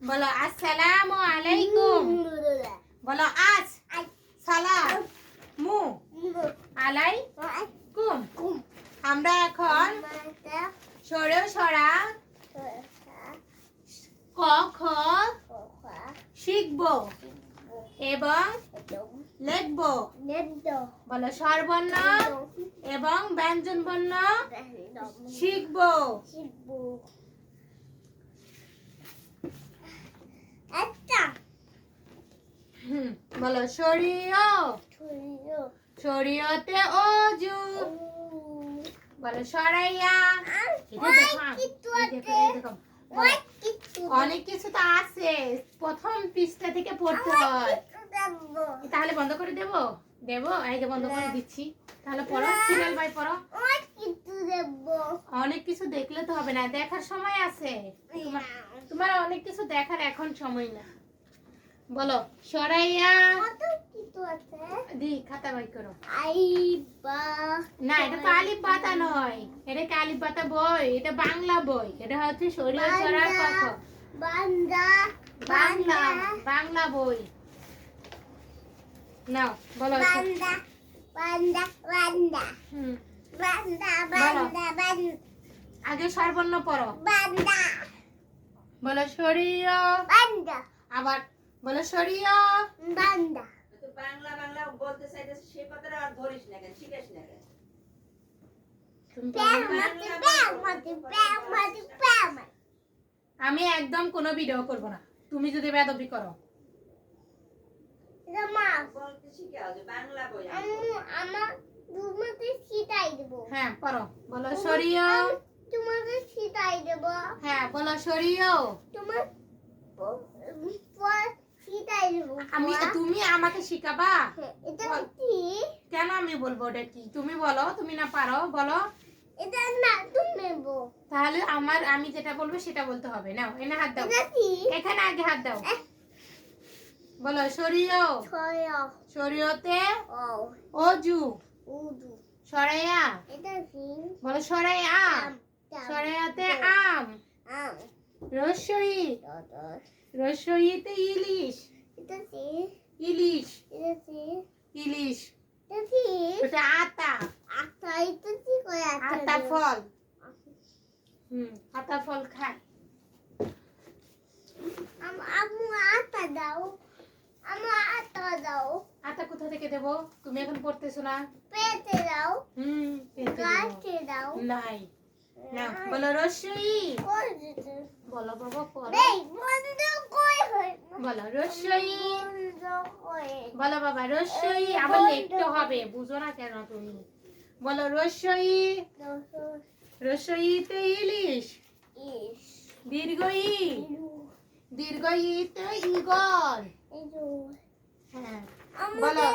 বলো আসসালামু আলাইকুম। বলো আস সালাম মু আলাইকুম। আমরা এখন সরে সরা ক খ শিখবো এবং লিখবো। বলো স্বরবর্ণ এবং ব্যঞ্জন বর্ণ শিখবো। বলো শরীয় শরীয়তে অজু। বলো সরাইয়া। অনেক কিছু তো আছে, প্রথম পৃষ্ঠা থেকে পড়তে হয়। তাহলে বন্ধ করে দেবো দেবো এই যে বন্ধ করে দিচ্ছি। তাহলে পড়ো সিরিয়াল বাই পড়ো। অনেক কিছু দেখলে তো হবে না, দেখার সময় আছে। তোমার অনেক কিছু দেখার এখন সময় না। বলো সরাইয়া দি খাতা বাই করো। না এটা তো আলিফ বাতা নয়, এটা কি আলিফ বাতা বই? এটা বাংলা বই। এটা হচ্ছে শরীয় ছড়ার কথা। বাংলা বাংলা বই নাও। বলো আগে স্বরবর্ণ পড়ো। বলো শরীয়। আবার বলো শরীয়। বাংলা বাংলা বলতে চাইতেছে, সে কথাটা আর ধরিস না কেন, শিখিস না কেন? আমি একদম কোনো ভিডিও করব না তুমি যদি বেয়াদবি করো। বলতে শিখে হবে বাংলা বই। হ্যাঁ পড়ো। বলো শরীয়। তোমাকে শিখাই দেব। হ্যাঁ বলো শরীয়। তোমার শিখাই দেব। তুমি আমাকে শিখাবা? এটা কি? কেন আমি বলবো ওটা কি? তুমি বলো, তুমি না পারো বলো। এটা না তুমি বলো। তাহলে আমি যেটা বলবো সেটা বলতে হবে। নাও এনে হাত দাও। এটা কি? এখানে আগে হাত দাও। বলো শরীয়। শরীয়তে অজু। সরাইয়া। এটা কি? বলো সরাইয়া। সরাইয়াতে আম। রসই। রসইতে ইলিশ। এটা কি? ইলিশ। এটা কি? ইলিশ। এটা কি? ওটা আতা। আটা এটা কি করে আতা ফল। আতা ফল খায়। আমু আটা দাও। আমু আটা দাও। আতা কোথা থেকে দেবো? তুমি এখন পড়তেছো না। পেতে দাও। পেতে দেবো। গাছে দাও। নাই না। বলো রসই। কই দিতে? বলো বাবা পড়ো। এই বন্ধ কই হয়? বলো রসই। বন্ধ কই? বলো বাবা রসই। আবার লিখতে হবে, বুঝো না কেন তুমি? বলো রসই। রসইতে ইলিশ। দীর্ঘই। দীর্ঘইতে ঈগল। হ্যাঁ বলো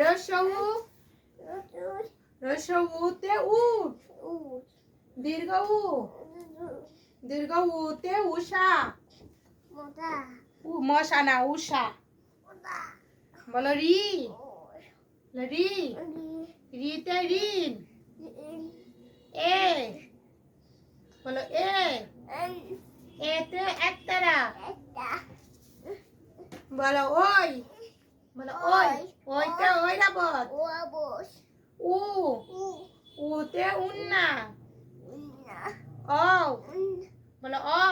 রসউ। রসউতে উট। দীর্ঘ উ। দীর্ঘ উতে উষা। মশা না উষা। বলো রি। রি। রিতে ঋণ। এ। বলো এ। এতে একতারা। বলো ওই। বলো ওই। ওইতে ঐরাবত। উ। উতে উন্না। ও। বলো ও।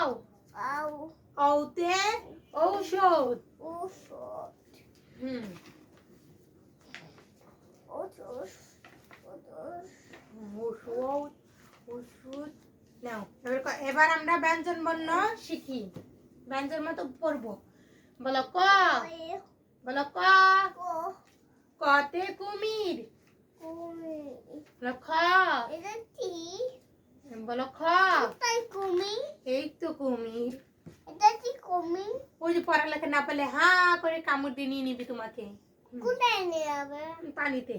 ঔতে ঔষধ। ওষুধ। নাও এবার আমরা ব্যঞ্জন বর্ণ শিখি। ব্যঞ্জন মতো পড়বো। বলো ক। বলো ক। কতে কুমির। বলো খ। বলো খ। এই তো কুমির। ওই যে পড়ালেখা না পেলে হা করে কামড় দিয়ে নিয়ে নিবি তোমাকে পানিতে।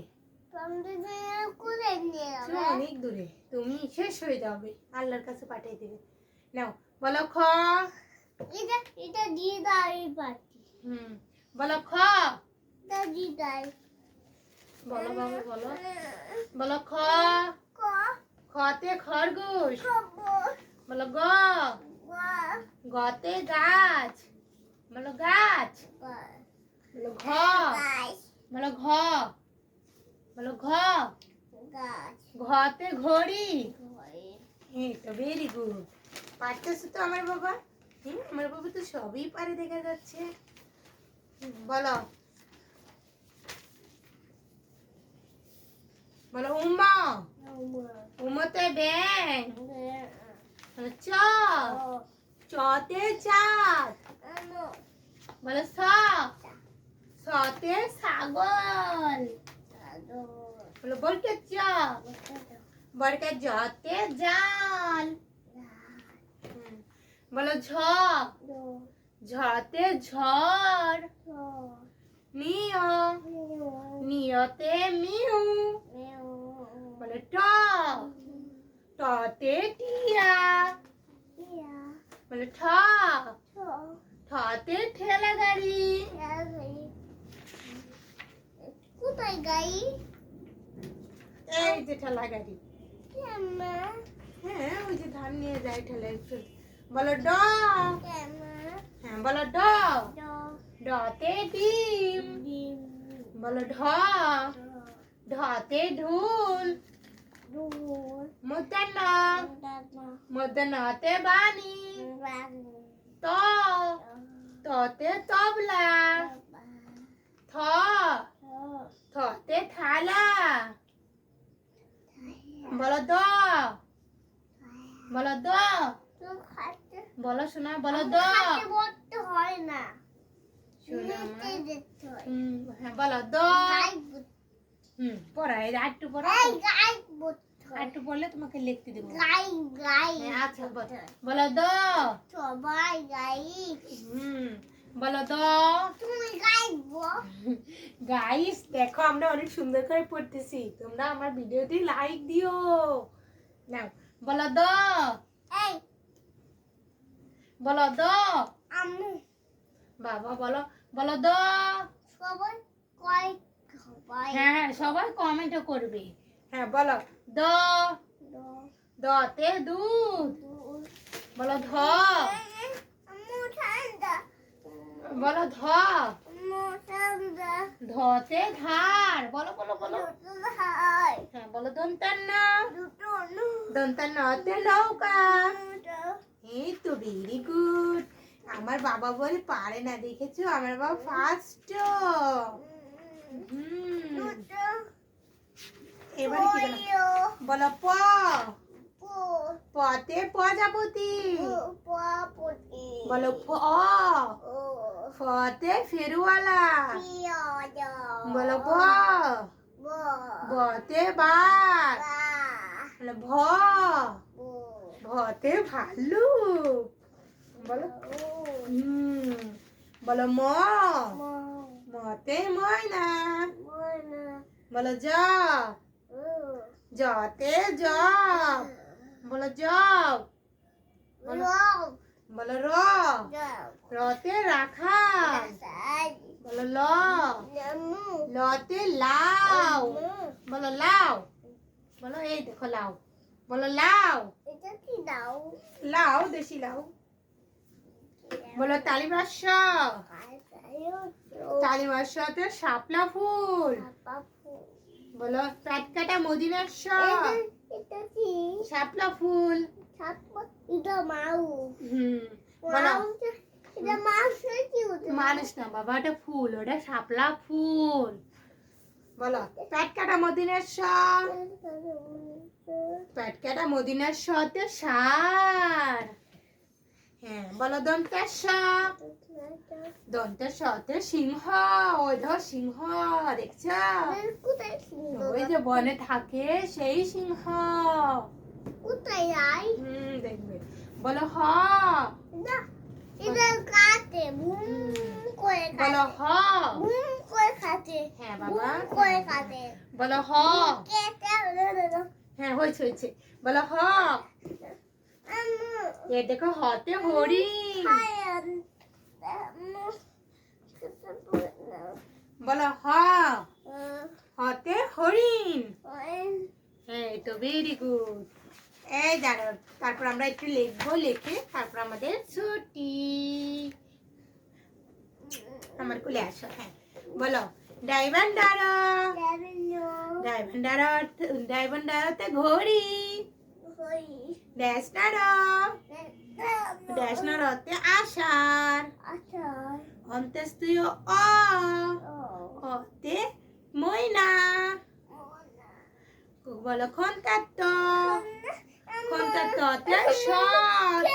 অনেক দূরে, তুমি শেষ হয়ে যাবে, আল্লাহর কাছে পাঠিয়ে দেবে। নাও বলো খ। এটা দিয়ে দাও। বলো খ। দিয়ে দাও। বলো বাবু বলো। বলো খ। খতে খরগোশ। বলো গ। গতে গাছ, বলো গাছ। বলো ঘ, গাছ বলো ঘ, বলো ঘ। গাছ ঘতে ঘড়ি। ঘরে এই তো ভেরি গুড। পারতেছো তো আমার বাবা। আমার বাবা তো সবই পারে দেখা যাচ্ছে। বলো, বলো উম্মা। উম্মতে ব্যাং। বলো চ, চতে চাঁদ। বলো স, সতে ছাগল। বলো বলকে চ, বলকে জতে জাল। বলো ঝ, ঝতে ঝড়। নিয়, নিয়তে মিউ। বলো ট, টতে টিয়া। বলো ঠ, ঠতে ঠেলা গাড়ি। কোথায় গাই এই যে ঠেলা গাড়ি। হ্যাঁ ওই যে ধান নিয়ে যায় ঠেলা। বলো ড, হ্যাঁ বলো ড, ডতে ডিম। বলো ঢ, ঢতে ঢুল। মুদ্দান্ন, মুদ্দান্নতে বানি। ত, ততে তবলা। থ, থতে থালা। বলো দ, বলো দ, বলো শোনা, বলো দ। হয় না শোনা নিতে যেতে হয়। হ্যাঁ বলো দ। গাই পড়া এই আটটু পড়া। এই গাই বলতে হয়। আটটু পড়লে তোমাকে লিখতে দেবো। গাই গাই হ্যাঁ, আচ্ছা বলো দ। সবাই গাই বলো দ। তুমি গাইবো গাইস দেখো আমরা অনেক সুন্দর করে পড়তেছি, তোমরা আমার ভিডিওটি লাইক দিও। নাও বলো দ, এই বলো দ। আম্মু বাবা বলো, বলো দ। সবাই কয় সবাই হ্যাঁ সবাই কমেন্টও করবে। হ্যাঁ বলো দ, দতে দুধ। বলো ধ, আম্মু ঠান্ডা বলো ধ, আম্মু ঠান্ডা ধতে ধার। বলো বলো বলো। দুটো হাই হ্যাঁ বলো দন্তান্ন, দুটো দন্তান্নতে নৌকা। দুটো এই তো ভেরি গুড। আমার বাবা বলে পারে না, দেখেছো আমার বাবা ফার্স্ট। দুটো এবারে কি বলো? বলো প, পতে প্রজাপতি। বলো ফ, ফতে ফেরুয়ালা। বলো ব, বতে বাঘ। বলো ভ, ভতে ভাল্লুক। বলো বলো ম, মতে ময়না। বলো জ, জতে জব। বলো জব। বলো র, রতে রাখাল। বলো ল, লতে লাউ। বলো লাউ, বলো এই দেখো লাউ। বলো লাউ, লাউ দেশি লাউ। বলো তালিবাস্য, তালিবাস্যতে শাপলা ফুল। বলো পেট কাটা মদিনাস্য, শাপলা ফুল। বলো মানুষ না বাবা, ওটা ফুল, ওটা শাপলা ফুল। বলো পেট কাটা মদিনাস্য, পেট কাটা মদিনাস্যতে সার। হ্যাঁ বলো দন্তেশ্ব, দন্তেশ্বতে সিংহ। ওই ধর সিংহ দেখছ, ওই যে বনে থাকে সেই সিংহ। দেখবে। বলো হ, বলো হ। হ্যাঁ বাবা বলো হ। হ্যাঁ হয়েছে হয়েছে। বলো হ, এ দেখো হতে হরিণ। বলো হ, হতে হরিণ। হ্যাঁ তো ভেরি গুড। এই দাঁড়াও, তারপর আমরা একটু লিখবো, লিখে তারপর আমাদের ছুটি। খুলে আসো হ্যাঁ বলো ডাইভান্ডারো ডাইভান্ডারোতে ঘড়ি ড্যাশনারোতে আষাঢ় অন্ত্যেষ্টিয় অতে ময়না বলো খন্তাত্ততে সৎ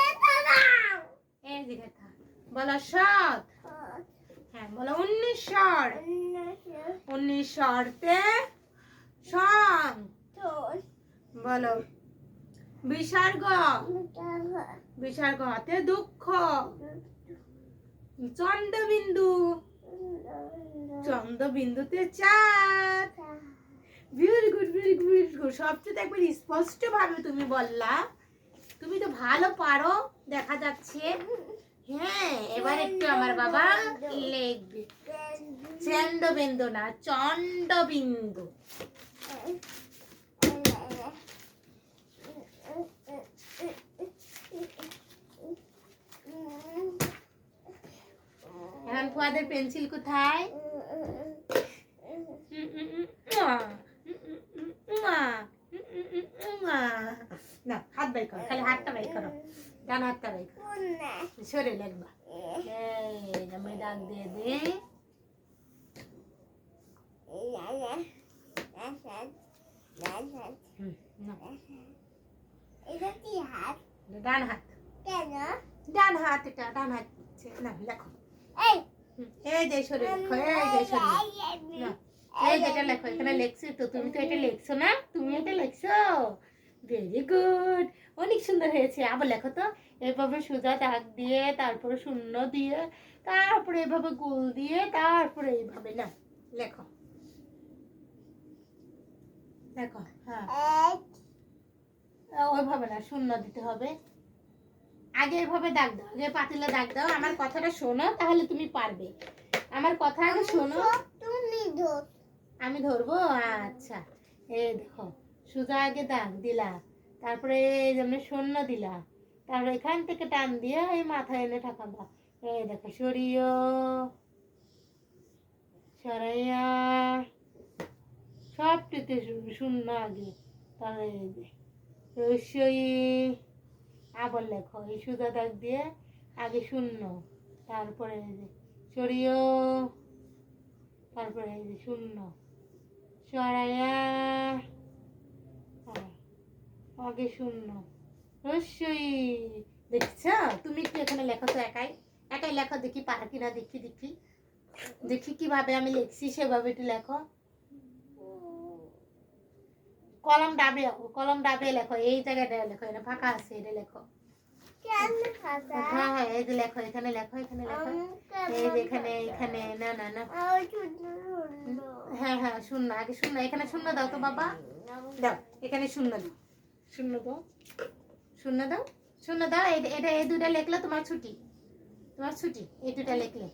এই যে কথা বলো সৎ হ্যাঁ বলো 19তে সং বলো বিসর্গতে দুঃখ চন্দ্রবিন্দুতে চাঁদ ভেরি গুড সবচেয়ে একবার স্পষ্ট ভাবে তুমি বললা তুমি তো ভালো পারো দেখা যাচ্ছে হ্যাঁ এবার একটু আমার বাবা লিখবে চন্দ্রবিন্দু না চন্দ্রবিন্দু এখন ফুয়াদের পেন্সিল কোথায় না হাত বাই করো খালি হাতটা বাই করো ডান হাতটা বাই করো সরে লাগবা আমি ডাক দিয়ে দে ডান হাত ডান হাত এটা ডান হাত না লেখো এই যে সরে লেখো এই যেটা লেখো এখানে লেখছি তো তুমি তো এটা লেখছো না তুমি এটা লেখছো ভেরি গুড অনেক সুন্দর হয়েছে আবার লেখো তো এভাবে সোজা দাগ দিয়ে তারপরে শূন্য দিয়ে তারপরে এভাবে গোল দিয়ে তারপরে এইভাবে না লেখো লেখো হ্যাঁ ওইভাবে না শূন্য দিতে হবে আগে এভাবে দাগ দাও আগে পাতিলে দাগ দাও আমার কথাটা শোনো তাহলে তুমি পারবে আমার কথা আগে শোনো আমি ধরবো আচ্ছা এই দেখো সোজা আগে দাগ দিলা তারপরে যেমন শূন্য দিলা তারপরে এখান থেকে টান দিয়ে এই মাথায় এনে ঠাকাবা এই দেখো সরাইয়া সবটিতে শূন্য আগে তাহলে রসই আবার লেখো এই সোজা দাগ দিয়ে আগে শূন্য তারপরে সরিয় তারপরে শূন্য সরাইয়া আগে শূন্য রসই দেখছ তুমি একটু এখানে লেখো তো একাই লেখো দেখি পারা কিনা দেখি কিভাবে আমি লিখছি সেভাবে একটু লেখো কলম ডাবে লেখো এই জায়গাটা লেখো এটা ফাঁকা আছে এটা লেখো হ্যাঁ এই যে লেখো এখানে লেখো এই যে এখানে না হ্যাঁ শূন্য আগে শূন্য এখানে শূন্য দাও তো বাবা দাও এখানে শূন্য দাও এটা এই দুটা লেখলে তোমার ছুটি এই দুটা লেখলে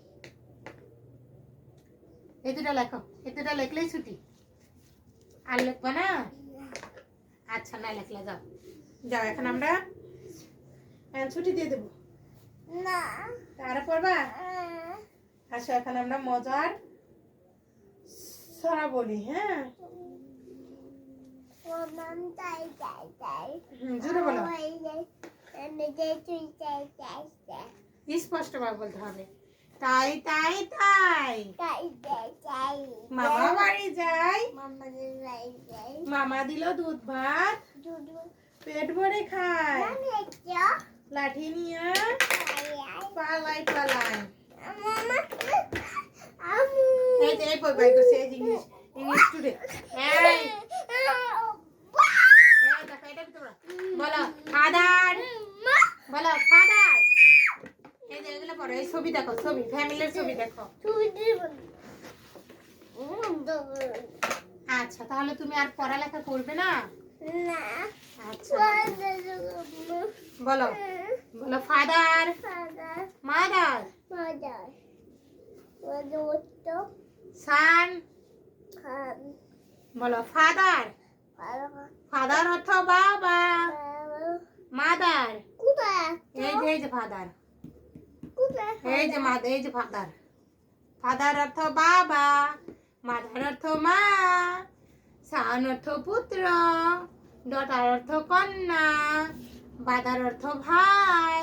এই দুটা লেখো এই দুটা লেখলেই ছুটি আর লিখবা না আচ্ছা না লেখলে যাও এখন আমরা ছুটি দিয়ে দেবো না তারপর আসো এখন আমরা মজার ছড়া বলি হ্যাঁ জোরে বলো স্পষ্ট ভাবে বলতে হবে তাই মামা বাড়ি যাই মামা দিল দুধ ভাত পেট ভরে খায় লাঠি নিয়ে পালাই এই যে এই বই করছে এই ইংলিশ স্টুডেন্ট বলো ফাদার এই যে এগুলো পড়ো এই ছবি দেখো ফ্যামিলির ছবি দেখো আচ্ছা তাহলে তুমি আর পড়ালেখা করবে না আচ্ছা বলো ফাদার মাদার সান বলো ফাদার অর্থ বাবা মাদার এই যে ফাদার এই যে ফাদার ফাদার অর্থ বাবা, মাদার অর্থ মা, সান অর্থ পুত্র, ডটার অর্থ কন্যা, বাদার অর্থ ভাই,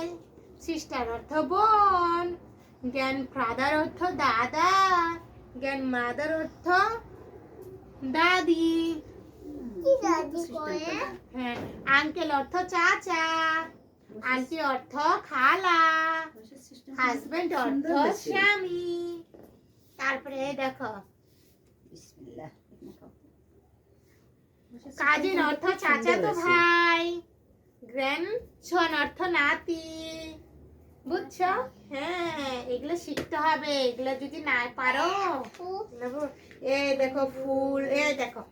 সিস্টার অর্থ বোন, গ্র্যান্ডফাদার অর্থ দাদা, গ্র্যান্ডমাদার অর্থ দাদি, কি দাদি করে? হ্যাঁ, আঙ্কেল অর্থ চাচা, আন্টি অর্থ খালা, হাজবেন্ড অর্থ স্বামী। তারপরে দেখো বিসমিল্লাহ। কাজিন অর্থ চাচাতো ভাই, গ্র্যান্ডসন অর্থ নাতি। বুঝছো? হ্যাঁ, এগুলো শিখতে হবে। এগুলো যদি না পারো, এই দেখো ফুল, এই দেখো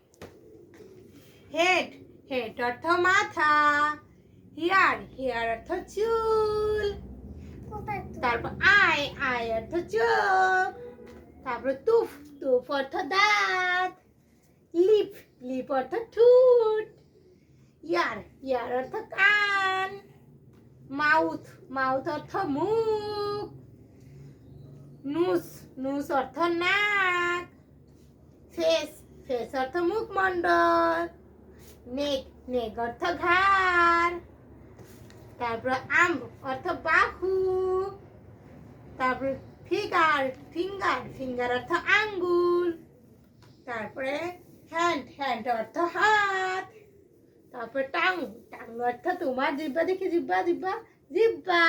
হেড, হেড অর্থ মাথা, হেয়ার, হেয়ার অর্থ চুল, তারপর আই, আই অর্থ চোখ, তারপর তুফ, তুফ অর্থ দাঁত, লিপ, লিপ অর্থ ঠোঁট, ইয়ার, ইয়ার অর্থ কান, মাউথ, মাউথ অর্থ মুখ, নুস, নুস অর্থ নাক, ফেস, ফেস অর্থ মুখমণ্ডল, নেক, নেক অর্থ ঘাড়, তারপর আম্ব অর্থ বাহু, তারপর ফিঙ্গার, ফিঙ্গার, ফিঙ্গার অর্থ আঙ্গুল, তারপরে হ্যান্ড, হ্যান্ড অর্থ হাত, তারপর টাং, টাং অর্থ তোমার জিব্বা, দেখি জিব্বা, জিব্বা, জিব্বা,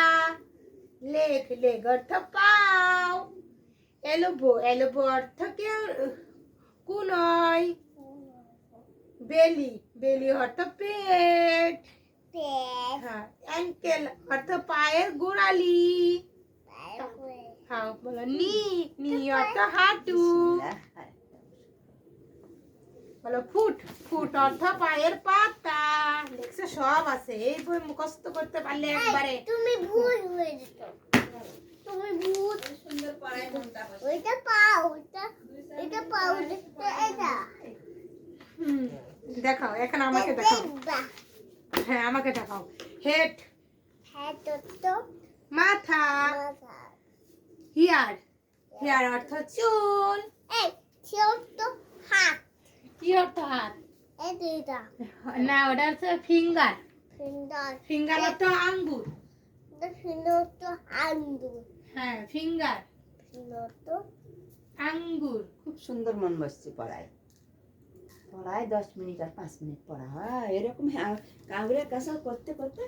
লেগ, লেগ অর্থ পাও, এলোবো, এলোবো অর্থ কেউ কুনয়, বেলি, বেলি অর্থ পেট, হ্যাঁ, অ্যাঙ্কেল অর্থ পায়ের গোড়ালি, হ্যাঁ বলো নি, নি অর্থ হাঁটু, বলো ফুট, ফুট অর্থ পায়ের পাতা। দেখছো সব আছে, এই বই মুখস্থ করতে পারলে একবারে। তুমি ভুল হয়ে যেত, তুমি ভুল। সুন্দর পড়ায় মনটা বসে। ওইটা পাও, এটা পাও, এটা হুম, দেখাও এখন আমাকে দেখাও। দেখবা। হ্যাঁ আমাকে দেখাও। হেড, হ্যাঁ তো মাথা, মাথা। হিয়ার, হিয়ার অর্থ চুল, এই ছোট হাত, কি অর্থ হাত? এই দুইটা না ওটা হচ্ছে ফিঙ্গার, সুন্দর, ফিঙ্গার অর্থ আঙ্গুর। সুন্দর তো আঙ্গুর, হ্যাঁ ফিঙ্গার, সুন্দর তো আঙ্গুর। খুব সুন্দর মন বসছে পড়ায়। পড়ায় 10 মিনিট আর 5 মিনিট পড়া হয় এরকম কাউরে কাছে করতে করতে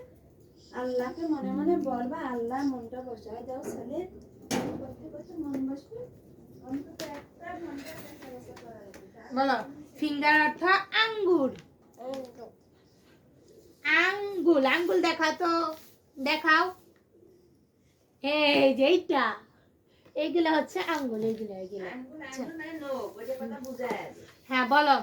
আল্লাহকে মনে মনে বলবা, আল্লাহ মনটা বসায় দাও ছেলে, করতে করতে মন বসবে। অন্তত একটা ঘন্টা কাছে করা লাগবে। বলো ফিঙ্গার অর্থ আঙ্গুর, আঙ্গুর, আঙ্গুল, আঙ্গুল দেখাও তো, দেখাও। এই যে এইটা, এইগুলো হচ্ছে আঙ্গুল, এইগুলো এইগুলো। আঙ্গুল, আঙ্গুল মানে নখ, ওই যে কথা বুঝায়। হ্যাঁ বলো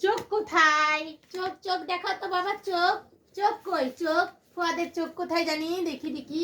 চোখ কোথায়? চোখ, চোখ দেখাও তো বাবা, চোখ, চোখ কই? চোখ, ফুয়াদের চোখ কোথায় জানি, দেখি দেখি।